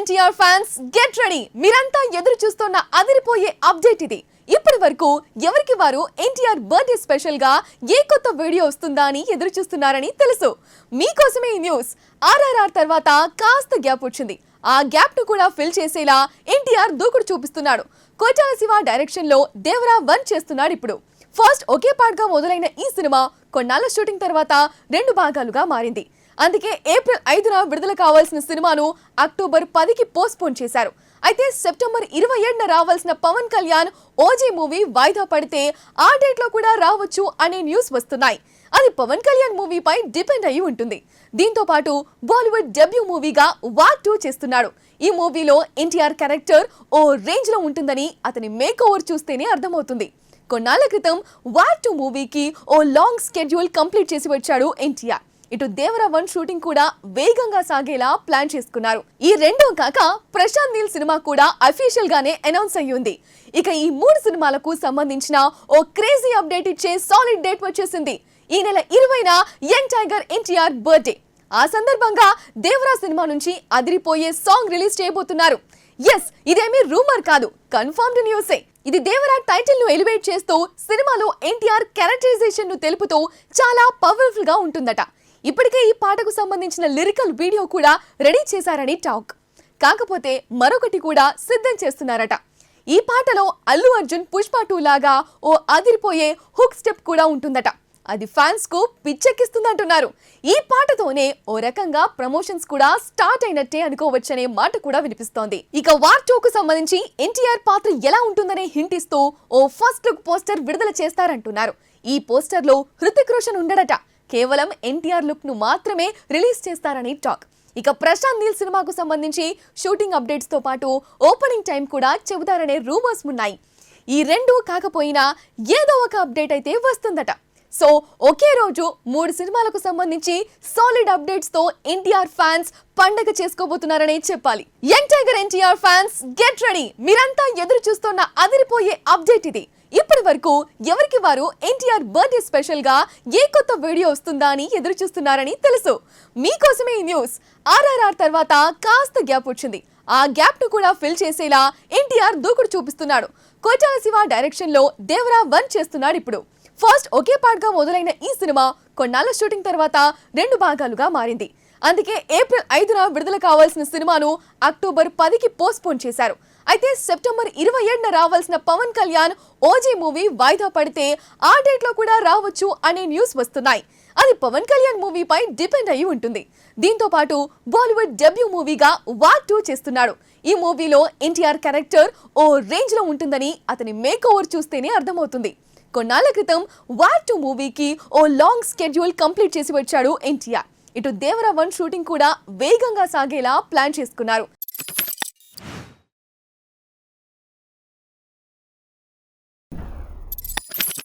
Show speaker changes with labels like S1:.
S1: NTR fans get ready. మీరంతా ఎదురు చూస్తున్న అదిరిపోయే అప్డేట్ ఇది. ఇప్పటి వరకు ఎవరికి వారు ఎన్టీఆర్ బర్త్డే స్పెషల్ గా ఏ కొత్త వీడియో వస్తుందా అని ఎదురు చూస్తున్నారని తెలుసు. మీకోసమే ఈ న్యూస్. ఆర్ఆర్ఆర్ తర్వాత కాస్త గ్యాప్ వచ్చింది. ఆ గ్యాప్ ను కూడా ఫిల్ చేసేలా ఎన్టీఆర్ దూకుడు చూపిస్తున్నాడు. కొట్టాల శివ డైరెక్షన్ లో దేవరా 1 చేస్తున్నాడు ఇప్పుడు. ఫస్ట్ ఒకే పార్ట్ గా మొదలైన ఈ సినిమా కొన్నాళ్ళ షూటింగ్ తర్వాత 2 భాగాలుగా మారింది. అందుకే ఏప్రిల్ 5న విడుదల కావాల్సిన సినిమాను అక్టోబర్ 10కి పోస్ట్పోన్ చేశారు. అయితే సెప్టెంబర్ 27న రావాల్సిన పవన్ కళ్యాణ్ ఓజీ మూవీ వాయిదా పడితే ఆ డేట్ లో కూడా రావచ్చు అనే న్యూస్ వస్తున్నాయి. అది పవన్ కళ్యాణ్ మూవీపై డిపెండ్ అయి ఉంటుంది. దీంతో పాటు బాలీవుడ్ డెబ్యూ మూవీగా వార్ 2 చేస్తున్నాడు. ఈ మూవీలో ఎన్టీఆర్ క్యారెక్టర్ ఓ రేంజ్ లో ఉంటుందని అతని మేక్ ఓవర్ చూస్తేనే అర్థమవుతుంది. కొన్నాళ్ల క్రితం వార్ 2 మూవీకి ఓ లాంగ్ స్కెడ్యూల్ కంప్లీట్ చేసి వచ్చాడు ఎన్టీఆర్. ఇటు దేవరా 1 షూటింగ్ కూడా వేగంగా సాగేలా ప్లాన్ చేసుకున్నారు. ఈ రెండో కాక ప్రశాంత్ నీల్ సినిమా కూడా అఫీషియల్ గానే అనౌన్స్ అయ్యింది. ఇక ఈ 3 సినిమాలకు సంబంధించిన ఓ క్రేజీ అప్డేట్ ఇచ్చే సాలిడ్ డేట్ వచ్చేసింది. ఈ నెల 20న యంగ్ టైగర్ ఎన్టీఆర్ బర్త్డే. ఆ సందర్భంగా దేవరా సినిమా నుంచి అదిరిపోయే సాంగ్ రిలీజ్ చేయబోతున్నారు. ఎస్, ఇదేమీ రూమర్ కాదు, కన్ఫర్మ్డ్ న్యూసే. ఇది దేవరా టైటిల్ ను ఎలివేట్ చేస్తూ సినిమాలో ఎన్టీఆర్ క్యారెక్టరైజేషన్ ను తెలుపుతూ చాలా పవర్ఫుల్ గా ఉంటుందట. ఇప్పటికే ఈ పాటకు సంబంధించిన లిరికల్ వీడియో కూడా రెడీ చేశారని టాక్. కాకపోతే మరొకటి కూడా సిద్ధం చేస్తున్నారట. ఈ పాటలో అల్లు అర్జున్ పుష్ప 2 లాగా ఓ అదిరిపోయే హుక్ స్టెప్ కూడా ఉంటుందట. అది ఫ్యాన్స్ కు పిచ్చెక్కిస్తుందంటున్నారు. ఈ పాటతోనే ఓ రకంగా ప్రమోషన్స్ కూడా స్టార్ట్ అయినట్టే అనుకోవచ్చనే మాట కూడా వినిపిస్తోంది. ఇక వార్ 2 కు సంబంధించి ఎన్టీఆర్ పాత్ర ఎలా ఉంటుందనే హింట్ ఇస్తూ ఓ ఫస్ట్ లుక్ పోస్టర్ విడుదల చేస్తారంటున్నారు. ఈ పోస్టర్ లో హృతిక్ రోషన్ ఉండడట. కేవలం ఎన్టీఆర్ లుక్ ను మాత్రమే రిలీజ్ చేస్తారని టాక్. ఇక ప్రశాంత్ నీల్ సినిమాకు సంబంధించి షూటింగ్ అప్డేట్స్ తో పాటు ఓపెనింగ్ టైం కూడా చెబుతారనే రూమర్స్ ఉన్నాయి. ఈ రెండు కాకపోయినా ఏదో ఒక అప్డేట్ అయితే వస్తుందట. సో ఒకే రోజు 3 సినిమాలకు సంబంధించి సాలిడ్ అప్డేట్స్ తో ఎన్టీఆర్ ఫ్యాన్స్ పండగ చేసుకోబోతున్నారనే చెప్పాలి. Young tiger NTR fans get ready. మీరంతా ఎదురు చూస్తున్న అదిరిపోయే అప్డేట్ ఇది. ఇప్పటి వరకు ఎవరికి వారు ఎన్టీఆర్ బర్త్డే స్పెషల్ గా ఏ కొత్త వీడియో వస్తుందా అని ఎదురు చూస్తున్నారని తెలుసు. మీకోసమే ఈ న్యూస్. ఆర్ఆర్ఆర్ తర్వాత కాస్త గ్యాప్ వచ్చింది. ఆ గ్యాప్ ను కూడా ఫిల్ చేసేలా ఎన్టీఆర్ దూకుడు చూపిస్తున్నాడు. కొట్టాల శివ డైరెక్షన్ లో దేవరా 1 చేస్తున్నాడు ఇప్పుడు. ఫస్ట్ ఒకే పార్ట్ గా మొదలైన ఈ సినిమా కొన్నాళ్ల షూటింగ్ తర్వాత 2 భాగాలుగా మారింది. అందుకే ఏప్రిల్ 5న విడుదల కావాల్సిన సినిమాను అక్టోబర్ 10కి పోస్ట్పోన్ చేశారు. అయితే సెప్టెంబర్ 27న రావాల్సిన పవన్ కళ్యాణ్ ఓజీ మూవీ వాయిదా పడితే ఆ డేట్ లో కూడా రావచ్చు అనే న్యూస్ వస్తున్నాయి. అది పవన్ కళ్యాణ్ మూవీపై డిపెండ్ అయి ఉంటుంది. దీంతో పాటు బాలీవుడ్ డెబ్యూ మూవీగా వార్ 2 చేస్తున్నాడు. ఈ మూవీలో ఎన్టీఆర్ క్యారెక్టర్ ఓ రేంజ్ లో ఉంటుందని అతని మేక్ ఓవర్ చూస్తేనే అర్థమవుతుంది. కొన్నాళ్ల క్రితం వార్ 2 మూవీకి ఓ లాంగ్ స్కెడ్యూల్ కంప్లీట్ చేసి వచ్చాడు ఎన్టీఆర్. ఇటు దేవరా 1 షూటింగ్ కూడా వేగంగా సాగేలా ప్లాన్ చేసుకున్నారు.